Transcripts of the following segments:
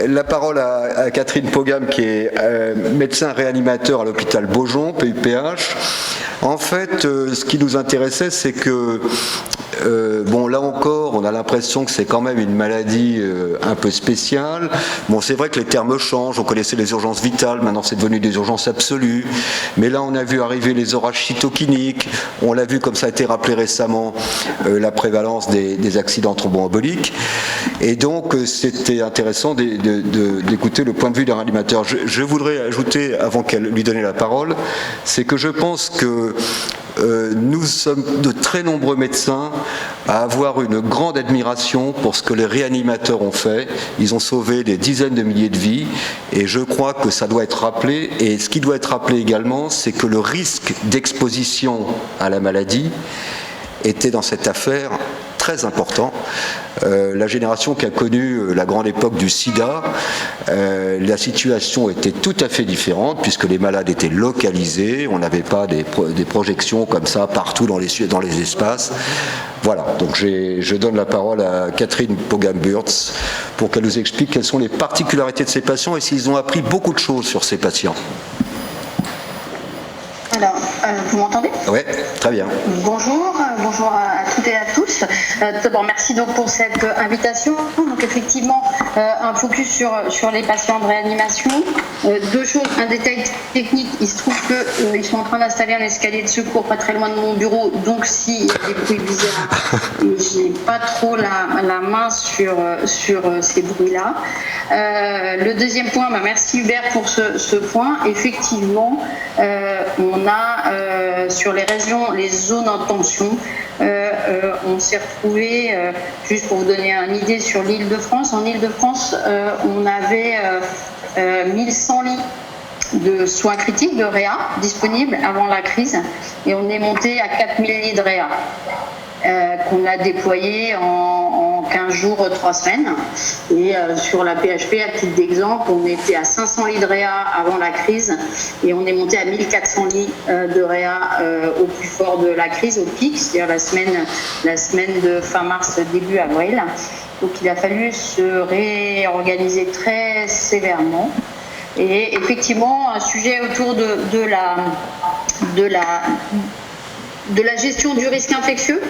la parole à Catherine Pogam, qui est médecin réanimateur à l'hôpital Beaujon, PUPH. En fait, ce qui nous intéressait, c'est que, bon, là encore, on a l'impression que c'est quand même une maladie un peu spéciale. Bon, c'est vrai que les termes changent. On connaissait les urgences vitales, maintenant c'est devenu des urgences absolues. Mais là, on a vu arriver les orages cytokiniques. On l'a vu, comme ça a été rappelé récemment, la prévalence des accidents thromboemboliques. Et donc, c'était intéressant d'écouter le point de vue d'un réanimateur. Je voudrais ajouter, avant qu'elle lui donne la parole, c'est que je pense que nous sommes de très nombreux médecins à avoir une grande admiration pour ce que les réanimateurs ont fait. Ils ont sauvé des dizaines de milliers de vies et je crois que ça doit être rappelé. Et ce qui doit être rappelé également, c'est que le risque d'exposition à la maladie était dans cette affaire très important. La génération qui a connu la grande époque du sida, la situation était tout à fait différente puisque les malades étaient localisés, on n'avait pas des projections comme ça partout dans les espaces. Voilà, donc je donne la parole à Catherine Pogam-Burtz pour qu'elle nous explique quelles sont les particularités de ces patients et s'ils ont appris beaucoup de choses sur ces patients. Alors, vous m'entendez ? Oui, très bien. Bonjour à toutes et à tous. D'abord, merci donc pour cette invitation. Donc effectivement, un focus sur les patients de réanimation. Deux choses, un détail technique. Il se trouve qu'ils sont en train d'installer un escalier de secours pas très loin de mon bureau. Donc s'il y a des bruits bizarres, j'ai pas trop la main sur ces bruits-là. Le deuxième point, merci Hubert pour ce point. Effectivement, on a sur les régions, les zones en tension, on s'est retrouvé, juste pour vous donner une idée sur l'Île-de-France, en Île-de-France, on avait 1100 lits de soins critiques, de réa, disponibles avant la crise, et on est monté à 4000 lits de réa. Qu'on a déployé en 15 jours, 3 semaines. Et sur la PHP, à titre d'exemple, on était à 500 lits de réa avant la crise et on est monté à 1400 lits de réa au plus fort de la crise, au pic, c'est-à-dire la semaine de fin mars, début avril. Donc il a fallu se réorganiser très sévèrement. Et effectivement, un sujet autour de la gestion du risque infectieux,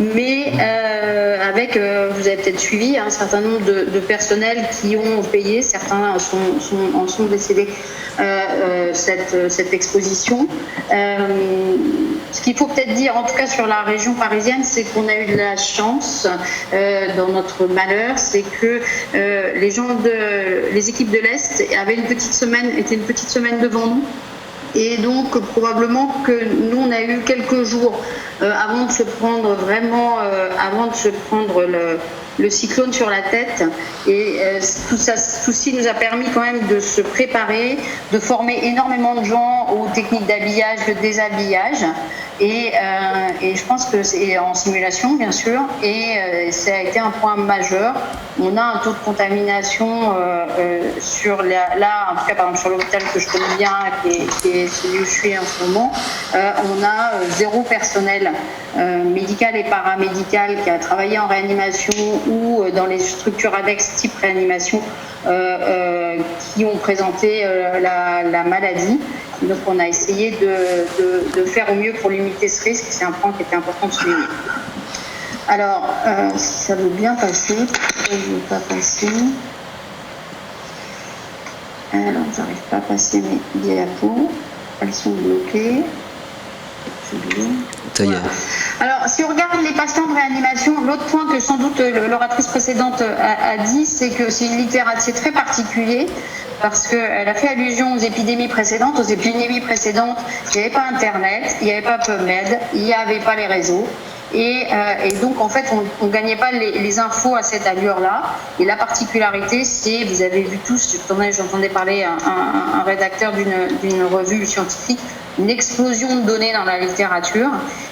mais avec, vous avez peut-être suivi, un certain nombre de personnels qui ont payé, certains en sont décédés, cette exposition. Ce qu'il faut peut-être dire, en tout cas sur la région parisienne, c'est qu'on a eu de la chance dans notre malheur, c'est que les équipes de l'Est étaient une petite semaine devant nous. Et donc probablement que nous on a eu quelques jours avant de se prendre le cyclone sur la tête, et tout ceci nous a permis quand même de se préparer, de former énormément de gens aux techniques d'habillage, de déshabillage, et je pense que c'est en simulation bien sûr, et ça a été un point majeur. On a un taux de contamination là en tout cas par exemple sur l'hôpital que je connais bien, qui est celui où je suis en ce moment, on a 0 personnel médical et paramédical qui a travaillé en réanimation ou dans les structures annexes type réanimation qui ont présenté la maladie. Donc on a essayé de faire au mieux pour limiter ce risque, c'est un point qui était important de souligner. Alors, si ça veut bien passer, je ne veux pas passer. Alors, j'arrive pas à passer mes diapos, elles sont bloquées. Ça y est. Voilà. Alors, si on regarde les patients de réanimation, l'autre point que sans doute l'oratrice précédente a dit, c'est que c'est une littérature, c'est très particulier, parce qu'elle a fait allusion aux épidémies précédentes. Aux épidémies précédentes, il n'y avait pas Internet, il n'y avait pas PubMed, il n'y avait pas les réseaux. Et donc, en fait, on ne gagnait pas les infos à cette allure-là. Et la particularité, c'est, vous avez vu tous, j'entendais parler un rédacteur d'une revue scientifique, une explosion de données dans la littérature.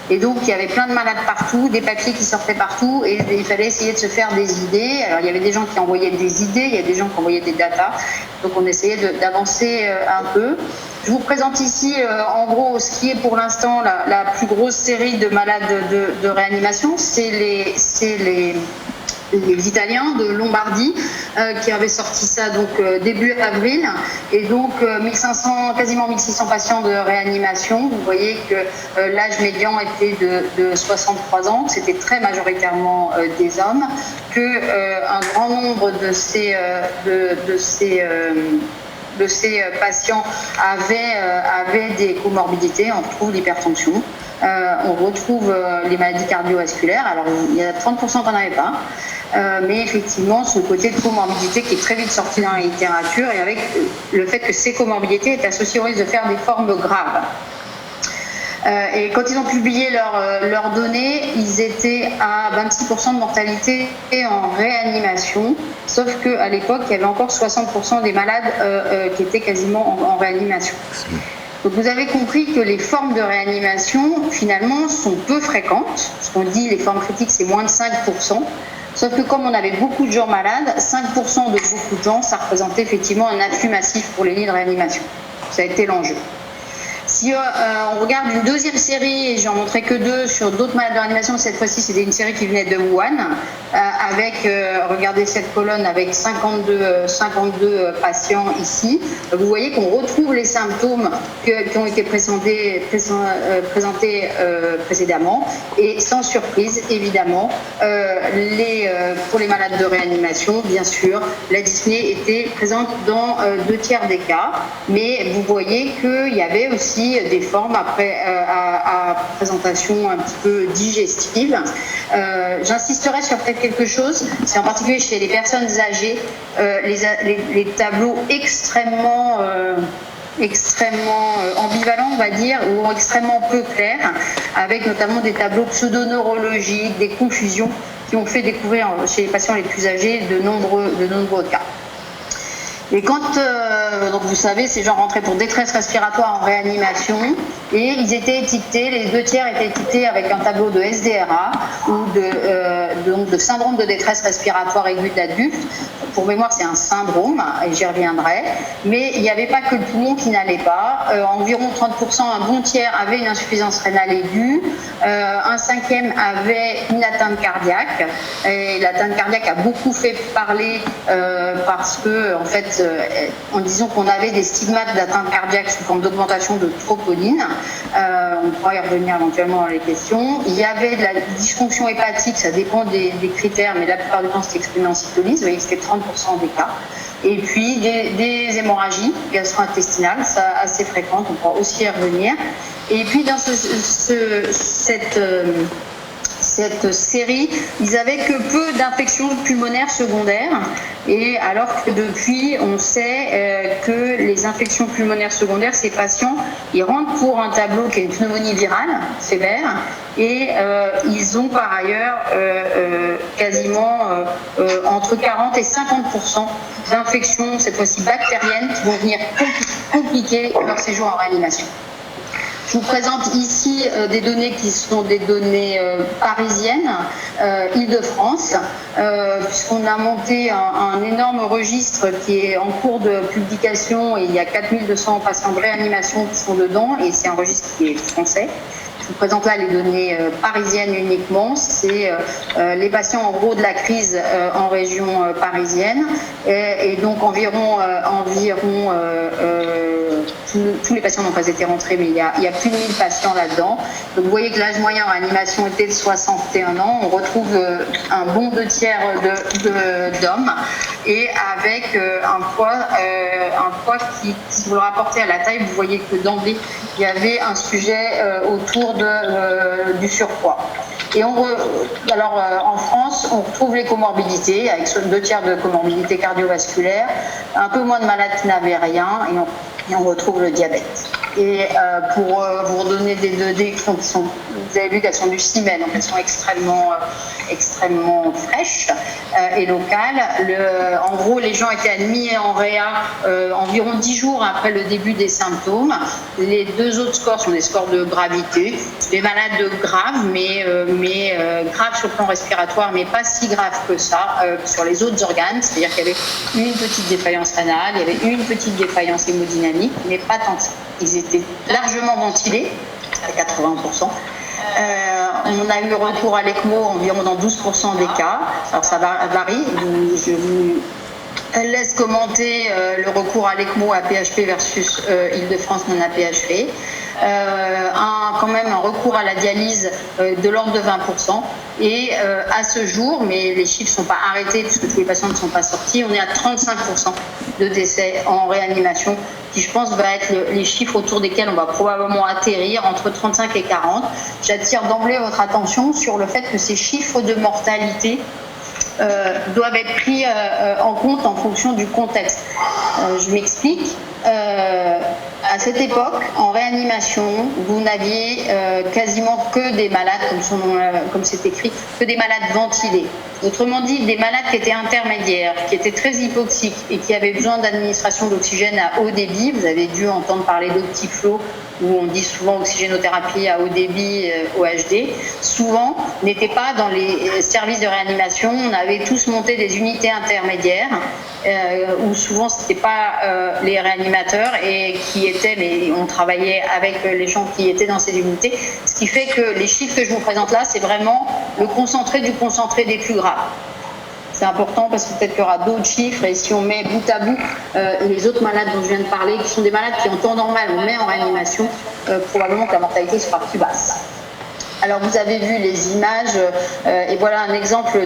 Et donc, il y avait plein de malades partout, des papiers qui sortaient partout, et il fallait essayer de se faire des idées. Alors, il y avait des gens qui envoyaient des idées, il y a des gens qui envoyaient des datas. Donc, on essayait d'avancer un peu. Je vous présente ici, en gros, ce qui est pour l'instant la plus grosse série de malades de réanimation. C'est les Italiens de Lombardie qui avaient sorti ça donc début avril, et donc 1500, quasiment 1600 patients de réanimation. Vous voyez que l'âge médian était de 63 ans, c'était très majoritairement des hommes, que un grand nombre de ces patients avaient des comorbidités. On retrouve l'hypertension, on retrouve les maladies cardiovasculaires. Alors il y a 30% qu'on n'avait pas, mais effectivement ce côté de comorbidité qui est très vite sorti dans la littérature, et avec le fait que ces comorbidités étaient associées au risque de faire des formes graves. Et quand ils ont publié leurs données, ils étaient à 26% de mortalité en réanimation, sauf qu'à l'époque, il y avait encore 60% des malades qui étaient quasiment en réanimation. Donc vous avez compris que les formes de réanimation, finalement, sont peu fréquentes. Ce qu'on dit, les formes critiques, c'est moins de 5%. Sauf que comme on avait beaucoup de gens malades, 5% de beaucoup de gens, ça représentait effectivement un afflux massif pour les lits de réanimation. Ça a été l'enjeu. Si on regarde une deuxième série, et j'en montrais que 2 sur d'autres malades de réanimation, cette fois-ci c'était une série qui venait de Wuhan, avec, regardez cette colonne avec 52 patients ici. Vous voyez qu'on retrouve les symptômes qui ont été présentés précédemment, et sans surprise évidemment, pour les malades de réanimation, bien sûr, la dyspnée était présente dans 2 tiers des cas, mais vous voyez qu'il y avait aussi des formes à présentation un petit peu digestive. J'insisterai sur peut-être quelque chose, c'est en particulier chez les personnes âgées, les tableaux extrêmement ambivalents, on va dire, ou extrêmement peu clairs, avec notamment des tableaux pseudo-neurologiques, des confusions qui ont fait découvrir chez les patients les plus âgés de nombreux cas. Et quand, donc vous savez, ces gens rentraient pour détresse respiratoire en réanimation, et ils étaient étiquetés, les 2 tiers étaient étiquetés avec un tableau de SDRA, ou de syndrome de détresse respiratoire aiguë d'adulte. Pour mémoire, c'est un syndrome, et j'y reviendrai, mais il n'y avait pas que le poumon qui n'allait pas. Environ 30%, un bon tiers avait une insuffisance rénale aiguë, un 5e avait une atteinte cardiaque, et l'atteinte cardiaque a beaucoup fait parler parce que, en fait, en disant qu'on avait des stigmates d'atteinte cardiaque sous forme d'augmentation de troponine. On pourra y revenir éventuellement dans les questions. Il y avait de la dysfonction hépatique, ça dépend des critères, mais la plupart du temps c'était exprimé en cytolyse, vous voyez que c'était 30% des cas. Et puis des hémorragies gastro-intestinales, ça assez fréquentes, on pourra aussi y revenir. Et puis dans cette série, ils avaient que peu d'infections pulmonaires secondaires, et alors que depuis, on sait que les infections pulmonaires secondaires, ces patients, ils rentrent pour un tableau qui est une pneumonie virale sévère, et ils ont par ailleurs quasiment entre 40 et 50% d'infections, cette fois-ci bactériennes, qui vont venir compliquer leur séjour en réanimation. Je vous présente ici des données qui sont des données parisiennes, Île-de-France, puisqu'on a monté un énorme registre qui est en cours de publication, et il y a 4200 patients de réanimation qui sont dedans, et c'est un registre qui est français. Je vous présente là les données parisiennes uniquement. C'est les patients en gros de la crise en région parisienne, et donc environ tous les patients n'ont pas été rentrés, mais il y a plus de 1000 patients là-dedans. Donc vous voyez que l'âge moyen en réanimation était de 61 ans. On retrouve un bon 2 tiers d'hommes, et avec un poids qui, si vous le rapportez à la taille, vous voyez que d'emblée, il y avait un sujet autour du surpoids. Et alors en France, on retrouve les comorbidités, avec 2 tiers de comorbidités cardiovasculaires, un peu moins de malades qui n'avaient rien, et on retrouve le diabète. Et pour vous redonner des données vous avez vu qu'elles sont du CIMEN, donc elles sont extrêmement fraîches et locales. En gros, les gens étaient admis en réa environ 10 jours après le début des symptômes. Les 2 autres scores sont des scores de gravité. Les malades graves, mais graves sur le plan respiratoire, mais pas si graves que ça sur les autres organes. C'est-à-dire qu'il y avait une petite défaillance rénale, il y avait une petite défaillance hémodynamique, mais pas tant que ça. Ils étaient largement ventilés, à 80%. on a eu recours à l'ECMO environ dans 12% des cas. Alors ça varie, je vous laisse commenter le recours à l'ECMO à PHP versus Île-de-France non à PHP. Quand même un recours à la dialyse de l'ordre de 20%. Et à ce jour, mais les chiffres ne sont pas arrêtés puisque tous les patients ne sont pas sortis, on est à 35% de décès en réanimation, qui je pense va être les chiffres autour desquels on va probablement atterrir, entre 35 et 40. J'attire d'emblée votre attention sur le fait que ces chiffres de mortalité doivent être pris en compte en fonction du contexte. Je m'explique. À cette époque, en réanimation, vous n'aviez quasiment que des malades, comme c'est écrit, que des malades ventilés. Autrement dit, des malades qui étaient intermédiaires, qui étaient très hypoxiques et qui avaient besoin d'administration d'oxygène à haut débit. Vous avez dû entendre parler d'Optiflow, où on dit souvent oxygénothérapie à haut débit, OHD, souvent n'étaient pas dans les services de réanimation. On avait tous monté des unités intermédiaires, où souvent ce n'étaient pas les réanimateurs et qui étaient, mais on travaillait avec les gens qui étaient dans ces unités. Ce qui fait que les chiffres que je vous présente là, c'est vraiment le concentré du concentré des plus graves. C'est important parce que peut-être qu'il y aura d'autres chiffres et si on met bout à bout les autres malades dont je viens de parler, qui sont des malades qui en temps normal on met en réanimation, probablement que la mortalité sera plus basse. Alors vous avez vu les images et voilà un exemple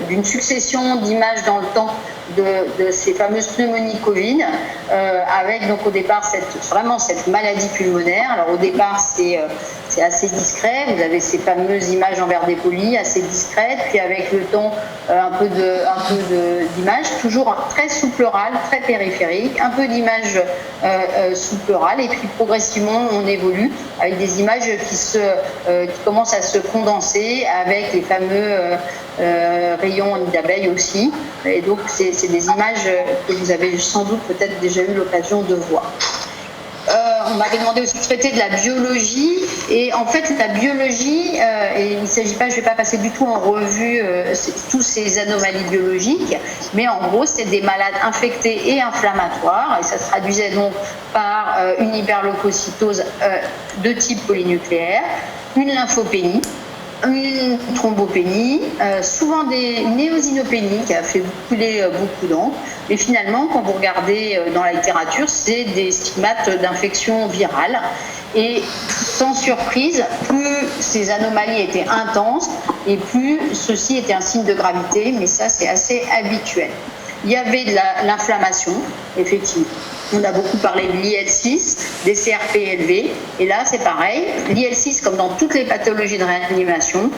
d'une succession d'images dans le temps de ces fameuses pneumonies Covid avec donc au départ vraiment cette maladie pulmonaire. Alors au départ c'est assez discret, vous avez ces fameuses images en verre dépoli assez discrètes, puis avec le temps un peu d'images, toujours très sous-pleural, très périphérique, un peu d'images sous-pleurales et puis progressivement on évolue avec des images qui commencent à se condenser avec les fameux rayons d'abeilles aussi. Et donc c'est des images que vous avez sans doute peut-être déjà eu l'occasion de voir. On m'avait demandé aussi de traiter de la biologie et en fait la biologie, et il ne s'agit pas, je ne vais pas passer du tout en revue tous ces anomalies biologiques, mais en gros c'est des malades infectés et inflammatoires et ça se traduisait donc par une hyperleucocytose de type polynucléaire, une lymphopénie, une thrombopénie, souvent une éosinopénie qui a fait couler beaucoup d'encre. Et finalement, quand vous regardez dans la littérature, c'est des stigmates d'infection virale. Et sans surprise, plus ces anomalies étaient intenses et plus ceci était un signe de gravité, mais ça c'est assez habituel. Il y avait de l'inflammation, effectivement. On a beaucoup parlé de l'IL6, des CRP élevés, et là c'est pareil. L'IL6, comme dans toutes les pathologies de réanimation,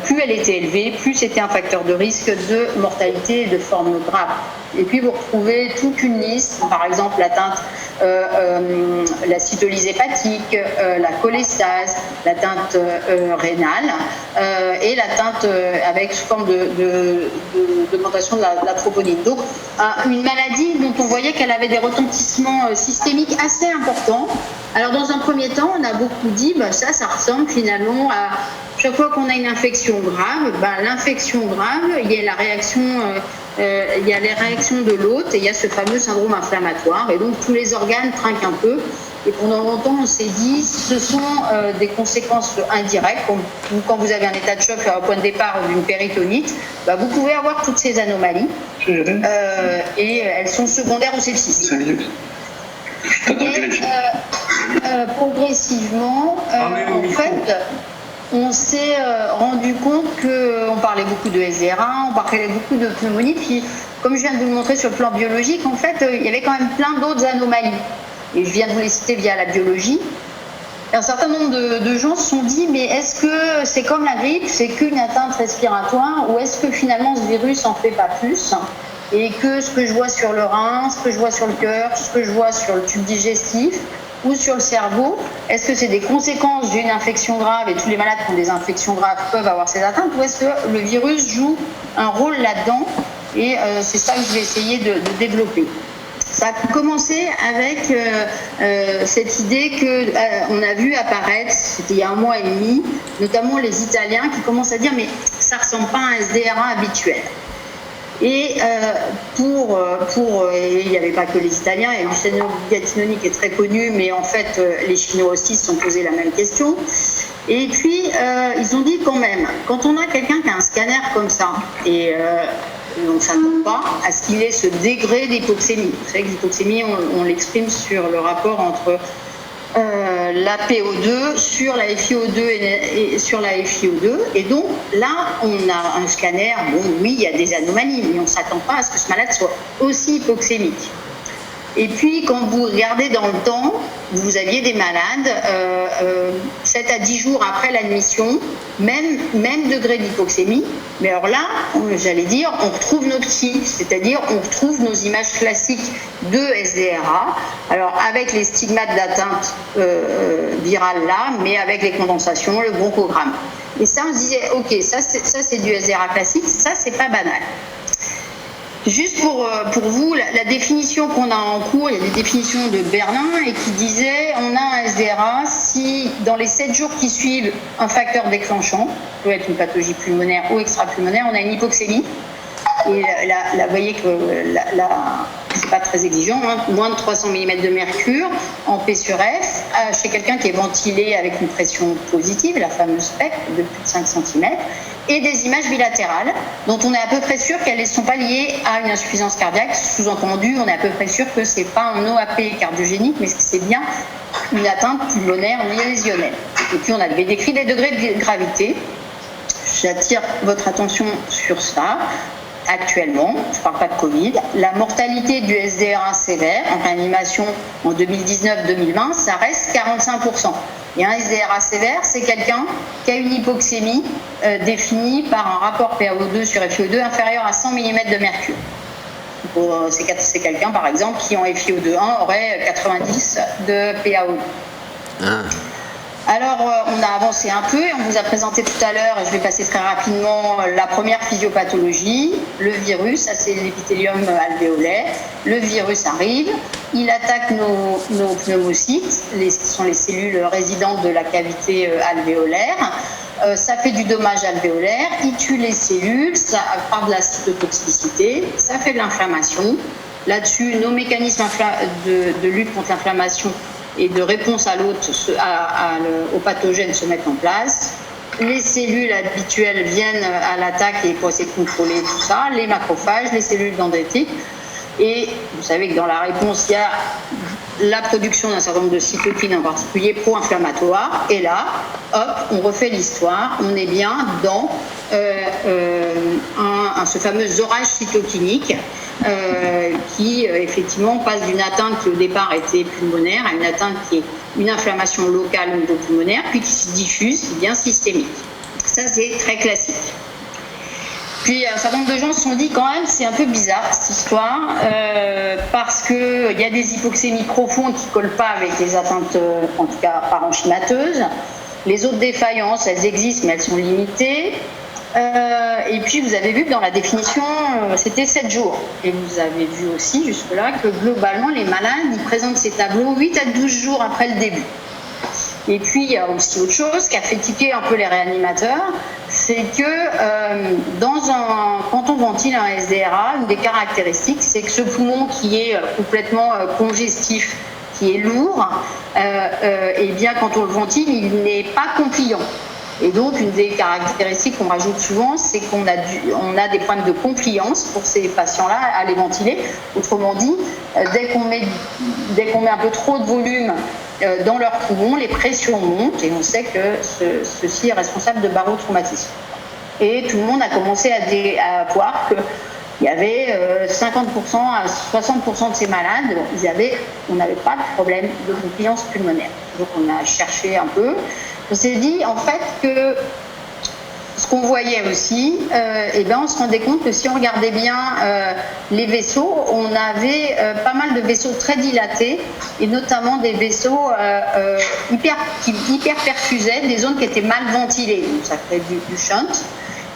plus elle était élevée, plus c'était un facteur de risque de mortalité et de forme grave. Et puis vous retrouvez toute une liste, par exemple l'atteinte, la cytolyse hépatique, la cholestase, l'atteinte rénale et l'atteinte avec sous forme d'augmentation de la troponine. Donc une maladie dont on voyait qu'elle avait des retentissements systémiques assez importants. Alors dans un premier temps, on a beaucoup dit ça ressemble finalement à chaque fois qu'on a une infection grave, l'infection grave, il y a la réaction, il y a les réactions de l'hôte et il y a ce fameux syndrome inflammatoire et donc tous les organes trinquent un peu. Et pendant longtemps, on s'est dit ce sont des conséquences indirectes, comme quand vous avez un état de choc au point de départ d'une péritonite, vous pouvez avoir toutes ces anomalies et elles sont secondaires au sepsis. Progressivement, en fait, on s'est rendu compte qu'on parlait beaucoup de SDRA, on parlait beaucoup de pneumonie, puis comme je viens de vous le montrer sur le plan biologique, en fait, il y avait quand même plein d'autres anomalies. Et je viens de vous les citer via la biologie. Et un certain nombre de gens se sont dit, mais est-ce que c'est comme la grippe, c'est qu'une atteinte respiratoire, ou est-ce que finalement ce virus en fait pas plus ? Et que ce que je vois sur le rein, ce que je vois sur le cœur, ce que je vois sur le tube digestif ou sur le cerveau, est-ce que c'est des conséquences d'une infection grave et tous les malades qui ont des infections graves peuvent avoir ces atteintes ou est-ce que le virus joue un rôle là-dedans et c'est ça que je vais essayer de développer. Ça a commencé avec cette idée qu'on a vu apparaître, c'était il y a 1 mois et demi, notamment les Italiens qui commencent à dire mais ça ne ressemble pas à un SDRA habituel. Et et il n'y avait pas que les Italiens, il y a Luciano Gattinoni qui est très connu, mais en fait les Chinois aussi se sont posés la même question. Et puis, ils ont dit quand même, quand on a quelqu'un qui a un scanner comme ça, et on ne s'attend pas à ce qu'il ait ce degré d'hypoxémie. Vous savez que l'hypoxémie, on l'exprime sur le rapport entre la PO2 sur la FiO2 et sur la FiO2. Et donc là, on a un scanner, bon oui, il y a des anomalies, mais on ne s'attend pas à ce que ce malade soit aussi hypoxémique. Et puis, quand vous regardez dans le temps, vous aviez des malades 7 à 10 jours après l'admission, même degré d'hypoxémie. Mais alors là, j'allais dire, on retrouve nos petits, c'est-à-dire on retrouve nos images classiques de SDRA, alors avec les stigmates d'atteinte virale là, mais avec les condensations, le bronchogramme. Et ça, on se disait, ok, ça c'est du SDRA classique, ça c'est pas banal. Juste pour vous, la définition qu'on a en cours, il y a des définitions de Berlin et qui disait on a un SDRA si dans les 7 jours qui suivent un facteur déclenchant, peut être une pathologie pulmonaire ou extra-pulmonaire, on a une hypoxémie. Et là vous voyez que c'est pas très exigeant, hein, moins de 300 mm de mercure en P sur F, chez quelqu'un qui est ventilé avec une pression positive, la fameuse PEC de plus de 5 cm, et des images bilatérales dont on est à peu près sûr qu'elles ne sont pas liées à une insuffisance cardiaque. Sous-entendu, on est à peu près sûr que ce n'est pas un OAP cardiogénique, mais que c'est bien une atteinte pulmonaire lésionnelle. Et puis on avait décrit les degrés de gravité. J'attire votre attention sur ça. Actuellement, je ne parle pas de Covid, la mortalité du SDRA sévère en réanimation en 2019-2020, ça reste 45%. Et un SDRA sévère, c'est quelqu'un qui a une hypoxémie définie par un rapport PaO2 sur FiO2 inférieur à 100 mm de mercure. C'est quelqu'un, par exemple, qui en FiO2 1 aurait 90 de PaO2. Alors, on a avancé un peu et on vous a présenté tout à l'heure, et je vais passer très rapidement, la première physiopathologie, le virus, ça c'est l'épithélium alvéolaire. Le virus arrive, il attaque nos pneumocytes, qui sont les cellules résidentes de la cavité alvéolaire. Ça fait du dommage alvéolaire, il tue les cellules, ça part de la cytotoxicité, ça fait de l'inflammation. Là-dessus, nos mécanismes de lutte contre l'inflammation et de réponse à l'hôte, au pathogène se mettent en place. Les cellules habituelles viennent à l'attaque et pour essayer de contrôler tout ça, les macrophages, les cellules dendritiques. Et vous savez que dans la réponse, il y a la production d'un certain nombre de cytokines, en particulier pro-inflammatoires. Et là, hop, on refait l'histoire. On est bien dans ce fameux orage cytokinique qui, effectivement, passe d'une atteinte qui, au départ, était pulmonaire à une atteinte qui est une inflammation locale au niveau pulmonaire, puis qui se diffuse, qui devient systémique. Ça, c'est très classique. Puis un certain nombre de gens se sont dit quand même c'est un peu bizarre cette histoire parce qu'il y a des hypoxémies profondes qui ne collent pas avec les atteintes en tout cas parenchymateuses. Les autres défaillances elles existent mais elles sont limitées. Et puis vous avez vu que dans la définition c'était 7 jours. Et vous avez vu aussi jusque-là que globalement les malades ils présentent ces tableaux 8 à 12 jours après le début. Et puis, il y a aussi autre chose qui a fait tiquer un peu les réanimateurs, c'est que quand on ventile un SDRA, une des caractéristiques, c'est que ce poumon qui est complètement congestif, qui est lourd, et bien quand on le ventile, il n'est pas compliant. Et donc, une des caractéristiques qu'on rajoute souvent, c'est qu'on a des problèmes de compliance pour ces patients-là à les ventiler. Autrement dit, dès qu'on met un peu trop de volume dans leurs poumons, les pressions montent et on sait que ceci est responsable de barotraumatisme. Et tout le monde a commencé à voir qu'il y avait 50% à 60% de ces malades, on n'avait pas de problème de compliance pulmonaire. Donc on a cherché un peu. On s'est dit en fait que ce qu'on voyait aussi, on se rendait compte que si on regardait bien les vaisseaux, on avait pas mal de vaisseaux très dilatés et notamment des vaisseaux qui hyper perfusaient, des zones qui étaient mal ventilées, donc ça fait du shunt.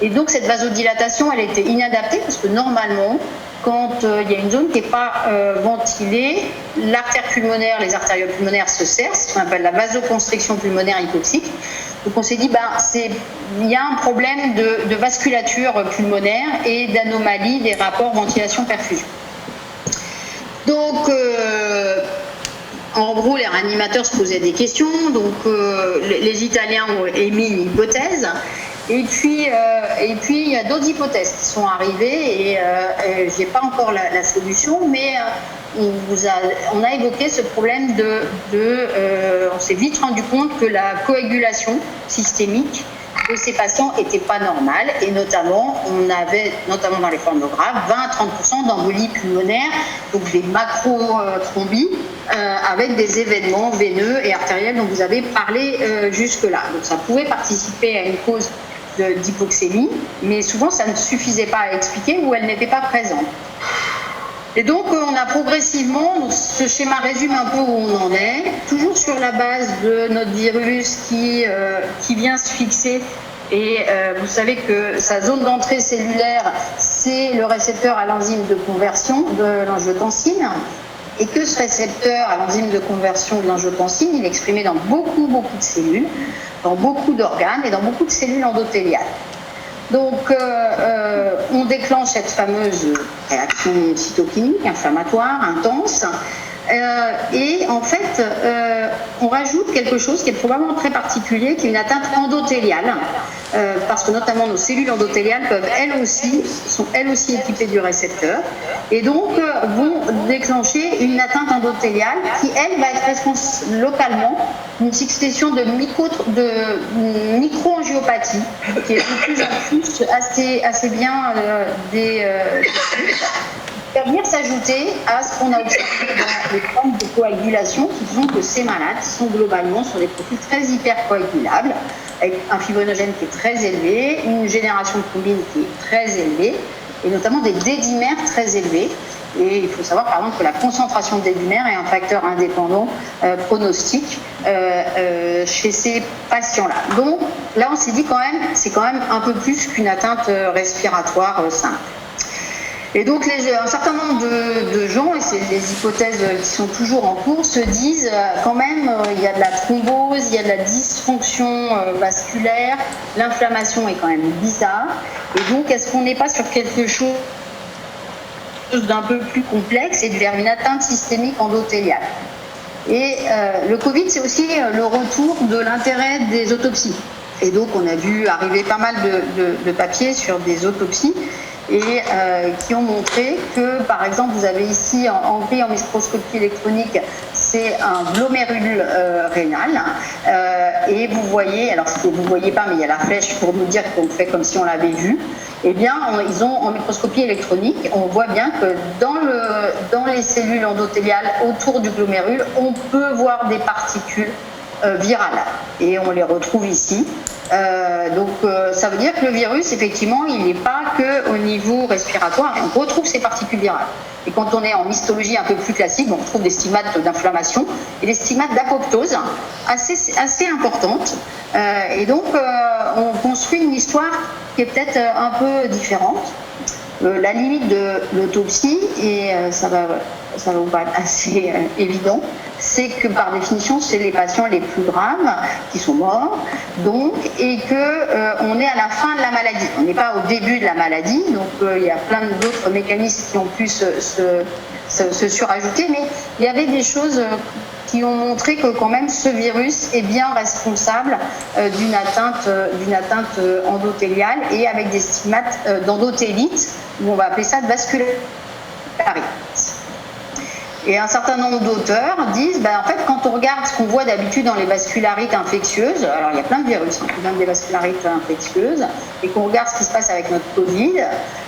Et donc cette vasodilatation, elle était inadaptée parce que normalement, quand il y a une zone qui n'est pas ventilée, l'artère pulmonaire, les artérioles pulmonaires se serrent, c'est ce qu'on appelle la vasoconstriction pulmonaire hypoxique. Donc on s'est dit, il y a un problème de vasculature pulmonaire et d'anomalie des rapports ventilation-perfusion. Donc, en gros, les réanimateurs se posaient des questions, donc les Italiens ont émis une hypothèse. Et puis, il y a d'autres hypothèses qui sont arrivées et je n'ai pas encore la solution, mais on a évoqué ce problème on s'est vite rendu compte que la coagulation systémique de ces patients n'était pas normale et notamment dans les formes graves 20 à 30% d'embolie pulmonaire, donc des macro-thrombies avec des événements veineux et artériels dont vous avez parlé jusque-là. Donc ça pouvait participer à une cause d'hypoxémie, mais souvent ça ne suffisait pas à expliquer ou elle n'était pas présente. Et donc on a progressivement, ce schéma résume un peu où on en est, toujours sur la base de notre virus qui vient se fixer. Et vous savez que sa zone d'entrée cellulaire, c'est le récepteur à l'enzyme de conversion de l'angiotensine. Et que ce récepteur à l'enzyme de conversion de l'angiotensine, il est exprimé dans beaucoup de cellules, dans beaucoup d'organes et dans beaucoup de cellules endothéliales. Donc, on déclenche cette fameuse réaction cytokinique, inflammatoire, intense. Et en fait, on rajoute quelque chose qui est probablement très particulier, qui est une atteinte endothéliale, parce que notamment nos cellules endothéliales sont elles aussi équipées du récepteur, et donc vont déclencher une atteinte endothéliale qui, elle, va être responsable localement d'une succession de micro-angiopathie, qui est de plus en plus assez bien va venir s'ajouter à ce qu'on a observé dans les formes de coagulation qui font que ces malades sont globalement sur des profils très hypercoagulables, avec un fibrinogène qui est très élevé, une génération de thrombine qui est très élevée, et notamment des dédimères très élevés. Et il faut savoir par exemple que la concentration de dédimères est un facteur indépendant pronostic chez ces patients-là. Donc là on s'est dit c'est quand même un peu plus qu'une atteinte respiratoire simple. Et donc un certain nombre de gens, et c'est des hypothèses qui sont toujours en cours, se disent quand même il y a de la thrombose, il y a de la dysfonction vasculaire, l'inflammation est quand même bizarre. Et donc est-ce qu'on n'est pas sur quelque chose d'un peu plus complexe et vers une atteinte systémique endothéliale? Et le Covid, c'est aussi le retour de l'intérêt des autopsies. Et donc on a vu arriver pas mal de papiers sur des autopsies et qui ont montré que, par exemple, vous avez ici en gris en microscopie électronique, c'est un glomérule rénal, et vous voyez, alors vous ne voyez pas, mais il y a la flèche pour nous dire qu'on fait comme si on l'avait vu. Eh bien, ils ont en microscopie électronique, on voit bien que dans les cellules endothéliales autour du glomérule, on peut voir des particules virales, et on les retrouve ici. Donc ça veut dire que le virus, effectivement, il n'est pas que au niveau respiratoire, on retrouve ces particules virales. Et quand on est en histologie un peu plus classique, on retrouve des stigmates d'inflammation et des stigmates d'apoptose assez importantes. Et donc on construit une histoire qui est peut-être un peu différente. La limite de l'autopsie, et ça va vous paraître assez évident, c'est que par définition, c'est les patients les plus graves qui sont morts, donc, et qu'on est à la fin de la maladie. On n'est pas au début de la maladie, donc il y a plein d'autres mécanismes qui ont pu se surajouter, mais il y avait des choses qui ont montré que quand même ce virus est bien responsable d'une atteinte endothéliale et avec des stigmates d'endothélite, où on va appeler ça de vascularite. Et un certain nombre d'auteurs disent, en fait, quand on regarde ce qu'on voit d'habitude dans les vascularites infectieuses, alors il y a plein de virus, même des vascularites infectieuses, et qu'on regarde ce qui se passe avec notre Covid,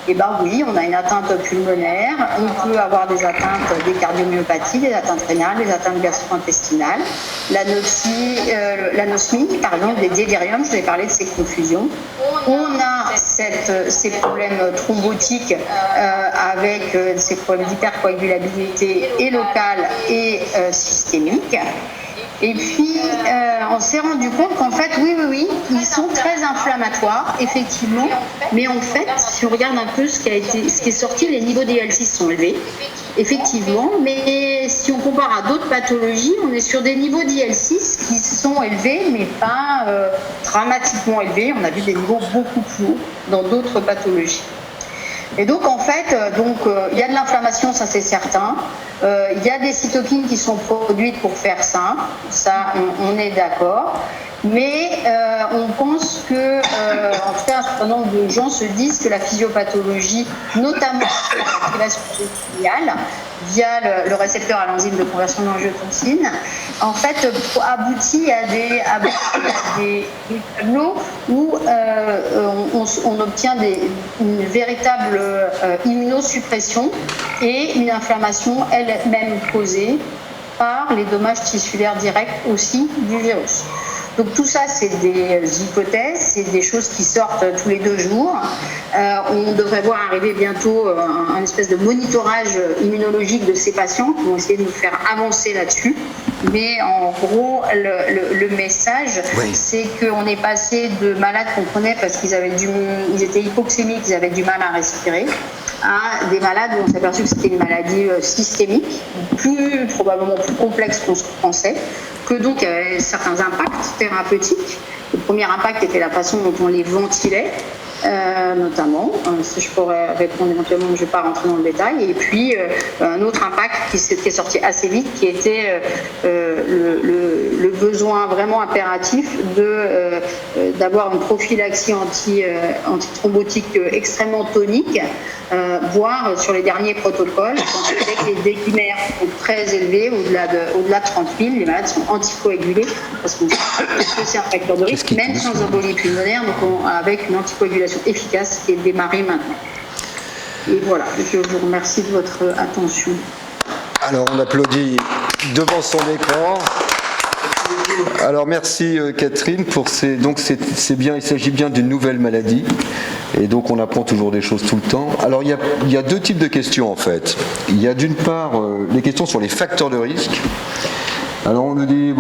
et oui, on a une atteinte pulmonaire, on peut avoir des atteintes des cardiomyopathies, des atteintes rénales, des atteintes gastro-intestinales, l'anosmie, par exemple, des déliriums, je vous ai parlé de ces confusions. On a ces problèmes thrombotiques avec ces problèmes d'hypercoagulabilité et locale et systémique. Et puis, on s'est rendu compte qu'en fait, oui, ils sont très inflammatoires, effectivement, mais en fait, si on regarde un peu ce qui est sorti, les niveaux d'IL6 sont élevés, effectivement, mais si on compare à d'autres pathologies, on est sur des niveaux d'IL6 qui sont élevés, mais pas dramatiquement élevés. On a vu des niveaux beaucoup plus hauts dans d'autres pathologies. Et donc en fait, il y a de l'inflammation, ça c'est certain. Il y a des cytokines qui sont produites pour faire simple, ça on est d'accord, mais on pense que, en tout cas un certain nombre de gens se disent que la physiopathologie, notamment l'activation filiale, via le récepteur à l'enzyme de conversion d'angiotensine, en fait aboutit à des tableaux où on obtient une véritable immunosuppression et une inflammation elle-même causée par les dommages tissulaires directs aussi du virus. Donc tout ça, c'est des hypothèses, c'est des choses qui sortent tous les 2 jours. On devrait voir arriver bientôt un espèce de monitorage immunologique de ces patients qui vont essayer de nous faire avancer là-dessus. Mais en gros, le message, c'est qu'on est passé de malades qu'on prenait parce qu'ils étaient hypoxémiques, ils avaient du mal à respirer, à des malades où on s'est aperçu que c'était une maladie systémique, probablement plus complexe qu'on se pensait, que donc il y avait certains impacts thérapeutiques. Le premier impact était la façon dont on les ventilait, notamment. Si je pourrais répondre éventuellement, je ne vais pas rentrer dans le détail. Et puis un autre impact qui est sorti assez vite, qui était le besoin vraiment impératif d'avoir une prophylaxie antithrombotique extrêmement tonique, voire sur les derniers protocoles, avec les décimères très élevés, au-delà de 30 000, les malades sont anticoagulés parce qu'on sait que c'est un facteur de risque, même sans embolie pulmonaire, donc avec une anticoagulation efficace qui est démarrée maintenant. Et voilà, je vous remercie de votre attention. Alors on applaudit devant son écran. Alors merci Catherine pour ces. Donc c'est bien, il s'agit bien d'une nouvelle maladie et donc on apprend toujours des choses tout le temps. Alors il y a 2 types de questions en fait. Il y a d'une part les questions sur les facteurs de risque. Alors on nous dit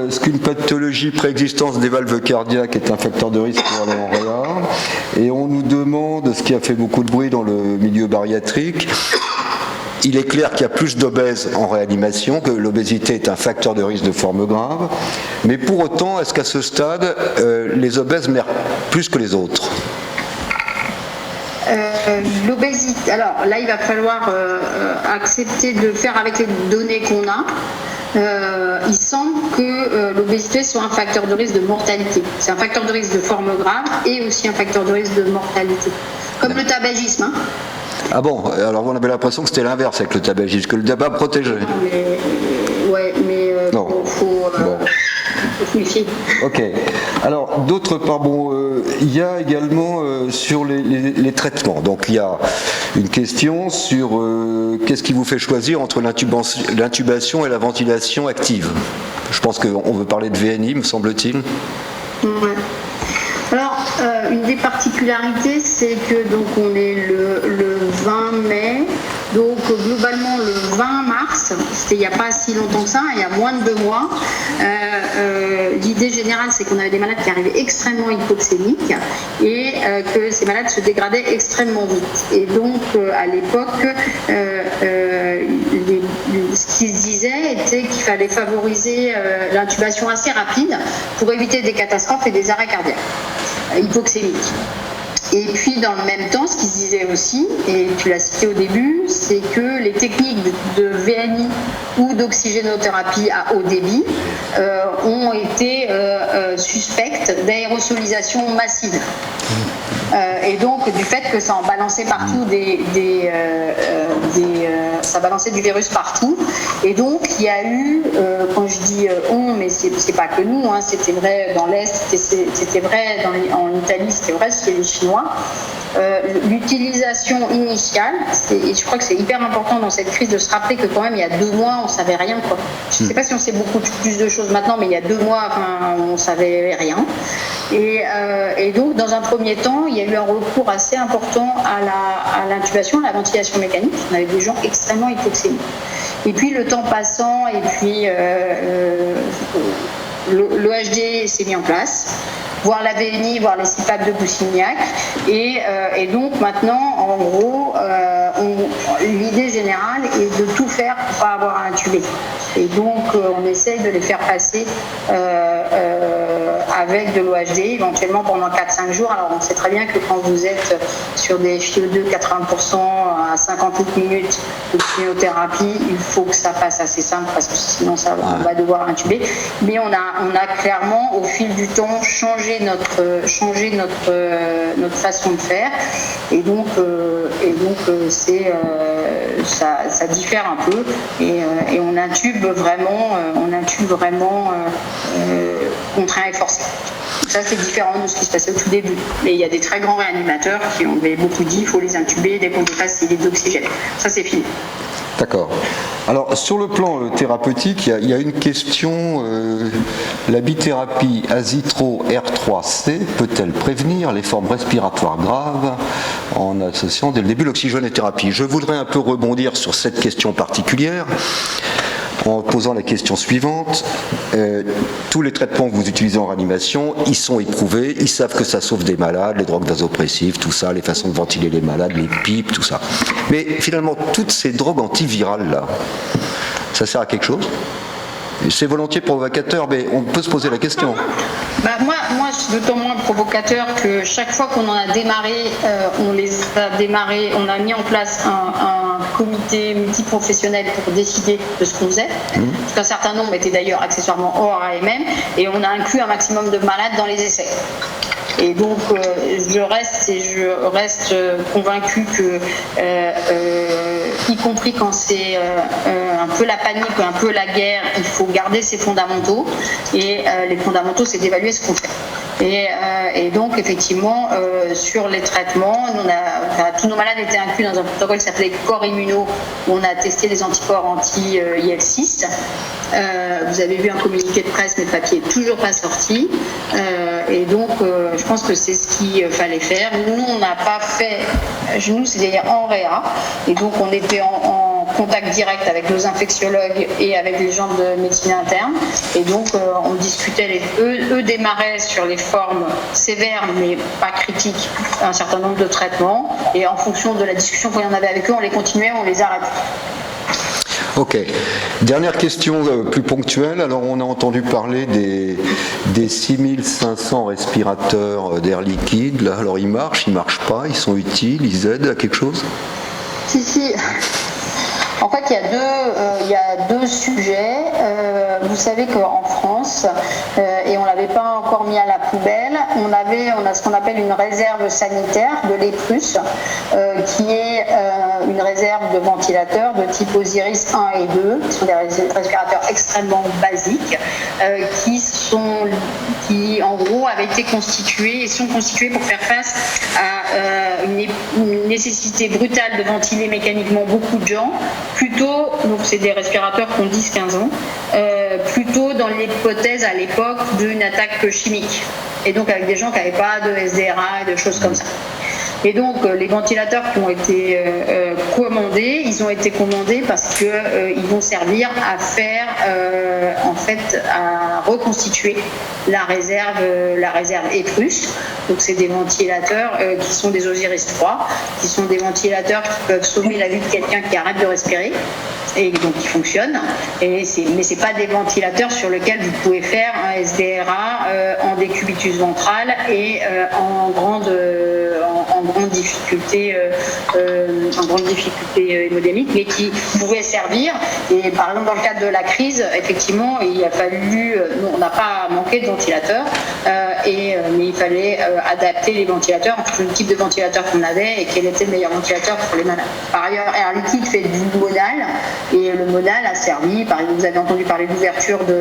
est-ce qu'une pathologie préexistence des valves cardiaques est un facteur de risque pour aller en réa? Et on nous demande, ce qui a fait beaucoup de bruit dans le milieu bariatrique, il est clair qu'il y a plus d'obèses en réanimation, que l'obésité est un facteur de risque de forme grave, mais pour autant, est-ce qu'à ce stade, les obèses meurent plus que les autres? L'obésité, alors là il va falloir accepter de faire avec les données qu'on a. Il semble que l'obésité soit un facteur de risque de mortalité. C'est un facteur de risque de forme grave et aussi un facteur de risque de mortalité. Comme le tabagisme. Hein. Ah bon, alors on avait l'impression que c'était l'inverse avec le tabagisme, que le tabac protégeait. Faut se méfier. Ok. Alors, d'autre part, il y a également sur les traitements. Donc, il y a une question sur qu'est-ce qui vous fait choisir entre l'intubation et la ventilation active. Je pense qu'on veut parler de VNI, me semble-t-il. Ouais. Alors, une des particularités, c'est que donc on est le 20 mai, donc globalement le 20 mars, c'était il n'y a pas si longtemps que ça, il y a moins de 2 mois. L'idée générale, c'est qu'on avait des malades qui arrivaient extrêmement hypoxémiques et que ces malades se dégradaient extrêmement vite. Et donc, à l'époque, ce qu'ils disaient était qu'il fallait favoriser l'intubation assez rapide pour éviter des catastrophes et des arrêts cardiaques hypoxémiques. Et puis dans le même temps, ce qu'ils disaient aussi, et tu l'as cité au début, c'est que les techniques de VNI ou d'oxygénothérapie à haut débit ont été suspectes d'aérosolisation massive. Et donc du fait que ça en balançait partout ça balançait du virus partout. Et donc il y a eu, quand je dis on, mais c'est pas que nous, hein, c'était vrai dans l'Est, c'était vrai en Italie, c'était vrai chez les Chinois. L'utilisation initiale, et je crois que c'est hyper important dans cette crise de se rappeler que quand même il y a 2 mois on savait rien quoi. Je ne sais pas si on sait beaucoup plus de choses maintenant, mais il y a 2 mois on savait rien. Et donc dans un premier temps il y a eu un recours assez important à l'intubation, à la ventilation mécanique. On avait des gens extrêmement hypoxémiques. Et puis le temps passant, et puis l'OHD s'est mis en place, voire la VNI, voire les CPAP de Boussignac. Et donc maintenant, en gros, l'idée générale est de tout faire pour ne pas avoir à intuber. Et donc on essaye de les faire passer avec de l'OHD, éventuellement pendant 4-5 jours. Alors on sait très bien que quand vous êtes sur des FiO2 80% à 50 minutes de chimiothérapie, il faut que ça fasse assez simple parce que sinon on va devoir intuber. Mais on a clairement au fil du temps changé notre façon de faire et donc ça diffère un peu et on intube vraiment contraint et forcé. Ça, c'est différent de ce qui se passait au tout début. Mais il y a des très grands réanimateurs qui ont beaucoup dit il faut les intuber dès qu'on dépasse les litres d'oxygène. Ça, c'est fini. D'accord. Alors, sur le plan thérapeutique, il y a une question. La bithérapie azitro-R3C peut-elle prévenir les formes respiratoires graves en associant dès le début l'oxygénothérapie ? Je voudrais un peu rebondir sur cette question particulière en posant la question suivante. Tous les traitements que vous utilisez en réanimation, ils sont éprouvés, ils savent que ça sauve des malades, les drogues vasopressives, tout ça, les façons de ventiler les malades, les pipes, tout ça. Mais finalement, toutes ces drogues antivirales-là, ça sert à quelque chose ? C'est volontiers provocateur, mais on peut se poser la question. Moi, c'est d'autant moins provocateur que chaque fois qu'on en a démarré, on a mis en place un comité multiprofessionnel pour décider de ce qu'on faisait. Parce qu'un certain nombre était d'ailleurs accessoirement hors AMM, et on a inclus un maximum de malades dans les essais. Et donc, je reste convaincue que, y compris quand c'est un peu la panique, un peu la guerre, il faut garder ses fondamentaux. Et les fondamentaux, c'est d'évaluer ce qu'on fait. Et donc, effectivement, sur les traitements, tous nos malades étaient inclus dans un protocole qui s'appelait Corps Immuno, où on a testé les anticorps anti-IL6. Vous avez vu un communiqué de presse, mais le papier n'est toujours pas sorti. Et donc, je pense que c'est ce qu'il fallait faire. Nous, on n'a pas fait, nous, c'est-à-dire en réa. Et donc, on était en contact direct avec nos infectiologues et avec les gens de médecine interne. Et donc, on discutait, eux démarraient sur les formes sévères, mais pas critiques, un certain nombre de traitements. Et en fonction de la discussion qu'on en avait avec eux, on les continuait, on les arrêtait. Ok. Dernière question plus ponctuelle. Alors, on a entendu parler des 6500 respirateurs d'air liquide. Là, alors, ils marchent pas, ils sont utiles, ils aident à quelque chose ? Si. En fait, il y a deux sujets. Vous savez qu'en France, et on ne l'avait pas encore mis à la poubelle, on a ce qu'on appelle une réserve sanitaire de l'EPRUS, qui est une réserve de ventilateurs de type Osiris 1 et 2, qui sont des respirateurs extrêmement basiques, qui en gros avaient été constitués et sont constitués pour faire face à une nécessité brutale de ventiler mécaniquement beaucoup de gens, plutôt, donc c'est des respirateurs qui ont 10-15 ans, plutôt dans l'hypothèse à l'époque d'une attaque chimique. Et donc avec des gens qui n'avaient pas de SDRA et de choses comme ça. Et donc les ventilateurs qui ont été commandés, ils ont été commandés parce qu'ils vont servir à faire, à reconstituer la réserve EPRUS. Donc c'est des ventilateurs qui sont des Osiris 3, qui sont des ventilateurs qui peuvent sauver la vie de quelqu'un qui arrête de respirer. Et donc qui fonctionnent, mais c'est pas des ventilateurs sur lesquels vous pouvez faire un SDRA en décubitus ventral et en grande difficulté hémodynamique, mais qui pouvaient servir. Et par exemple dans le cadre de la crise, effectivement, il a fallu, on n'a pas manqué de ventilateurs, mais il fallait adapter les ventilateurs en fonction du type de ventilateur qu'on avait et quel était le meilleur ventilateur pour les malades. Par ailleurs, Air Liquide fait du modal. Et le modal a servi, par exemple, vous avez entendu parler de l'ouverture du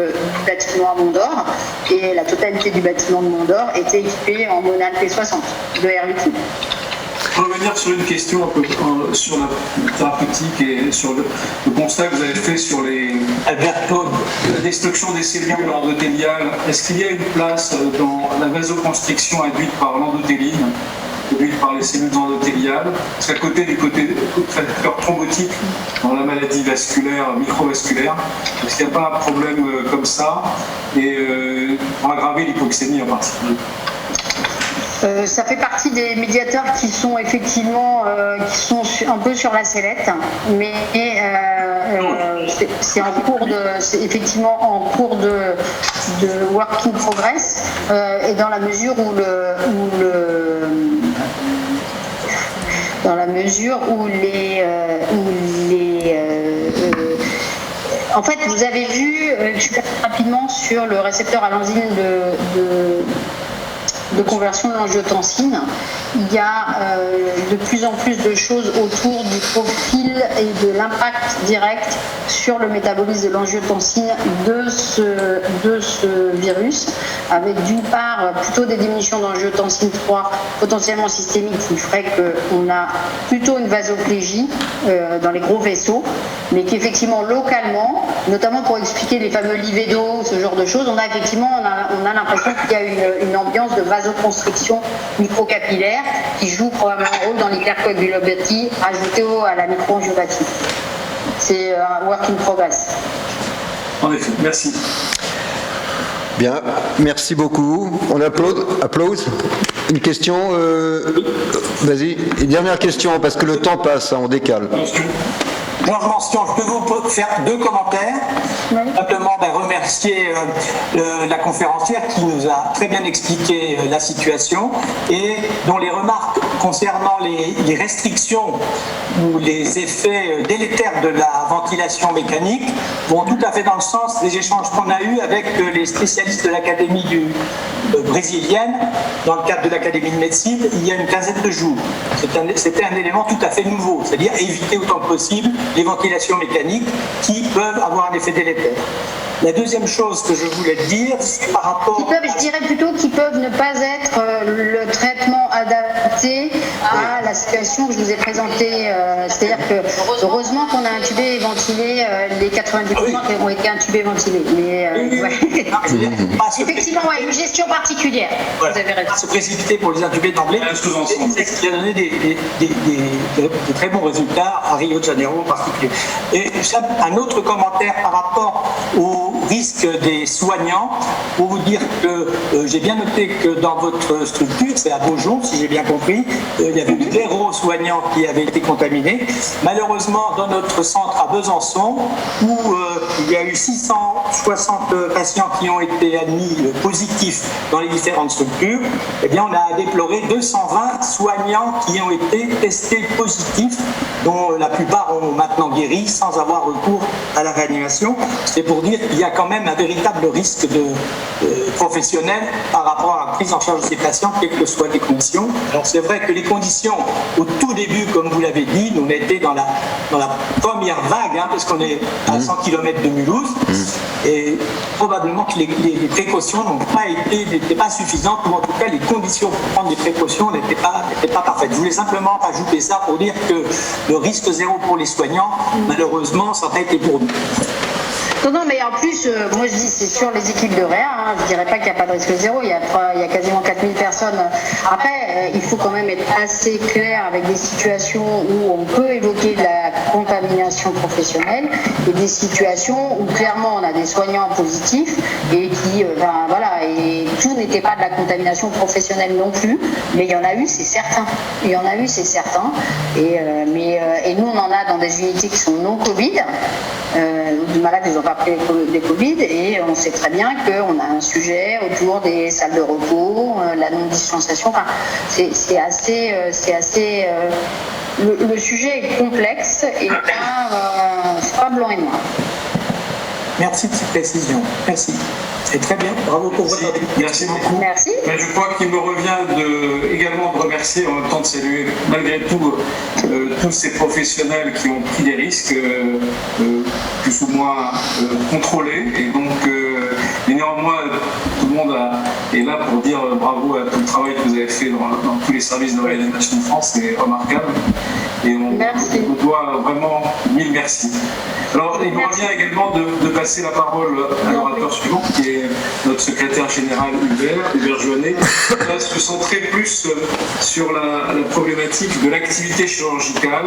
bâtiment à Mont-d'Or, et la totalité du bâtiment de Mont-d'Or était équipée en modal P60 de Air Liquide. Pour revenir sur une question un peu sur la thérapeutique et sur le constat que vous avez fait sur la destruction des cellules endothéliales, est-ce qu'il y a une place dans la vasoconstriction induite par l'endothéline, induite par les cellules endothéliales, parce qu'à côté du facteur thrombotique dans la maladie vasculaire, microvasculaire, est-ce qu'il n'y a pas un problème comme ça, et pour aggraver l'hypoxémie en particulier? Ça fait partie des médiateurs qui sont effectivement un peu sur la sellette, mais c'est effectivement en cours de work in progress, et dans la mesure où en fait, vous avez vu, je vais rapidement sur le récepteur à l'enzyme de conversion de l'angiotensine. Il y a de plus en plus de choses autour du profil et de l'impact direct sur le métabolisme de l'angiotensine de ce virus, avec d'une part plutôt des diminutions d'angiotensine 3 potentiellement systémiques qui ferait qu'on a plutôt une vasoplégie dans les gros vaisseaux, mais qu'effectivement localement, notamment pour expliquer les fameux livédos, ce genre de choses, on a l'impression qu'il y a une ambiance de vasoconstriction microcapillaire qui joue probablement un rôle dans l'hypercoagulopathie ajoutée à la microangiopathie. C'est un work in progress. En effet, merci. Bien, merci beaucoup. On applause. Une question Vas-y, une dernière question, parce que le temps passe, on décale. Je peux vous faire 2 commentaires. Simplement remercier la conférencière qui nous a très bien expliqué la situation et dont les remarques concernant les restrictions ou les effets délétères de la ventilation mécanique vont tout à fait dans le sens des échanges qu'on a eus avec les spécialistes de l'académie brésilienne dans le cadre de l'académie de médecine il y a une quinzaine de jours. C'était un élément tout à fait nouveau, c'est-à-dire éviter autant que possible les ventilations mécaniques qui peuvent avoir un effet délétère. La deuxième chose que je voulais dire, c'est par rapport... Je dirais plutôt qu'ils peuvent ne pas être le traitement adapté à la situation que je vous ai présentée. C'est-à-dire que heureusement qu'on a intubé et ventilé les 90% qui ont été intubés et ventilés. Mais effectivement, une gestion particulière. Voilà. Vous avez raison. Se précipiter pour les intuber d'emblée, c'est ce qui a donné des très bons résultats à Rio de Janeiro en particulier. Et un autre commentaire par rapport au risque des soignants, pour vous dire que j'ai bien noté que dans votre structure, c'est à Beaujon, si j'ai bien compris, il y avait 0 soignants qui avaient été contaminés. Malheureusement, dans notre centre à Besançon, où il y a eu 660 patients qui ont été admis positifs dans les différentes structures, eh bien, on a déploré 220 soignants qui ont été testés positifs, dont la plupart ont maintenant guéri sans avoir recours à la réanimation. C'est pour dire qu'il y a quand même un véritable risque professionnel par rapport à la prise en charge de ces patients, quelles que soient les conditions. Alors c'est vrai que les conditions, au tout début, comme vous l'avez dit, nous on était dans la première vague, parce qu'on est à 100 km de Mulhouse, et probablement que les précautions n'étaient pas suffisantes, ou en tout cas les conditions pour prendre des précautions n'étaient pas parfaites. Je voulais simplement rajouter ça pour dire que le risque 0 pour les soignants, malheureusement, ça n'a pas été pour nous. Non, mais en plus, moi je dis c'est sur les équipes de réa, je dirais pas qu'il n'y a pas de risque 0, il y a quasiment 4000 personnes. Après, il faut quand même être assez clair avec des situations où on peut évoquer de la contamination professionnelle et des situations où clairement on a des soignants positifs et qui, et tout n'était pas de la contamination professionnelle non plus, mais il y en a eu, c'est certain. Et nous on en a dans des unités qui sont non Covid, des malades ils n'ont pas pris des Covid, et on sait très bien qu'on a un sujet autour des salles de repos, la non-distanciation. Enfin, c'est assez le sujet est complexe et c'est pas blanc et noir. Merci de cette précision. Merci. C'est très bien. Bravo pour votre avis. Merci beaucoup. Merci. Mais je crois qu'il me revient également de remercier, en même temps de saluer malgré tout tous ces professionnels qui ont pris des risques plus ou moins contrôlés. Et donc, néanmoins, tout le monde est là pour dire bravo à tout le travail que vous avez fait dans tous les services de réanimation de France. C'est remarquable. Et on vous doit vraiment 1000 merci. Alors, il me revient également de passer la parole à l'orateur suivant, qui est notre secrétaire général Hubert Joannet, qui va se centrer plus sur la problématique de l'activité chirurgicale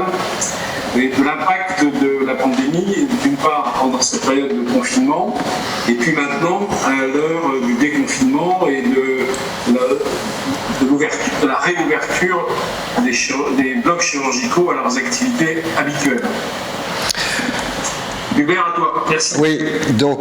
et de l'impact de la pandémie, d'une part pendant cette période de confinement, et puis maintenant à l'heure du déconfinement et de la réouverture des blocs chirurgicaux à leurs activités habituelles. Hubert, à toi. Merci. Oui, donc